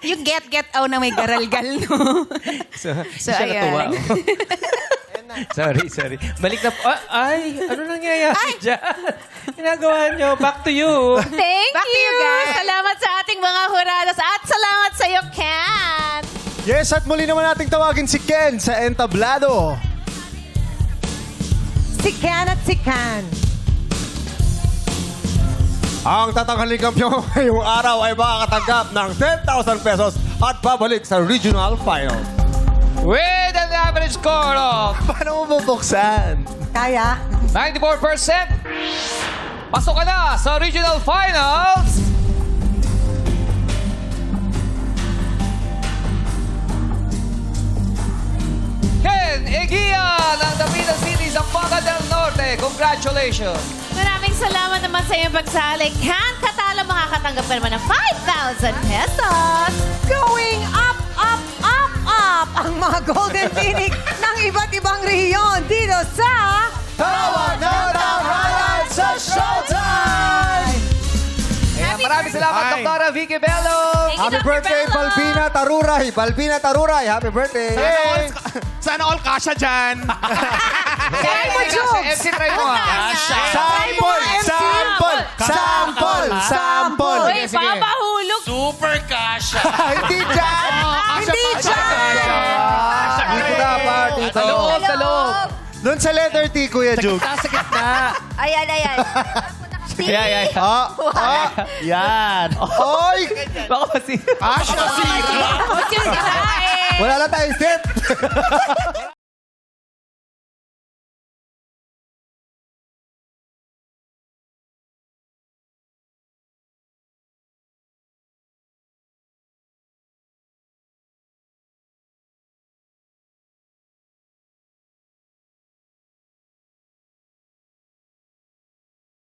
Yung get-out na may garalgal, no? So ayan. Sorry. Balik na po. Ay, ano nangyayari dyan? Ginagawa nyo. Back to you. Thank Back to you, guys. Salamat sa ating mga hurados at salamat sa iyo, Ken. Yes, at muli naman nating tawagin si Ken sa entablado. Si Ken at si Can. Ang tatanghaling kampiyon ngayong araw ay makakatanggap ng 10,000 pesos at babalik sa regional final. With an average score of Paano mo bubuksan? Kaya? 94%. Pasok ka na sa regional finals. Ken Eguia ng Dapitan City, Zamboanga del Norte. Congratulations. Maraming salamat naman sa iyong pagsali. Ken, katalo makakatanggap ka naman ng 5,000 pesos. Going up, up, up, up ang mga Golden Phoenix ng iba't ibang rehiyon dito sa... Tawag na tanghalan sa Showtime! Ayan, maraming salamat, Dr. Vicky Bello. Thank you, Happy Dr. birthday, Bello. Balbina Taruray! Balbina Taruray, happy birthday! Sana all kasha dyan. MC, try mo ha. Sample! Sample! Sample! Sample! Uy, papahulog. Super kasha. Hindi dyan! Hindi dyan! Dito dapat, dito. Sa loob. Doon sa letter T, Kuya Jug. Sa gitna. Ayan. Yan. Yan. Oy! Baka masira. Kasha sira. Huwag yung sirain. Wala lang tayong set.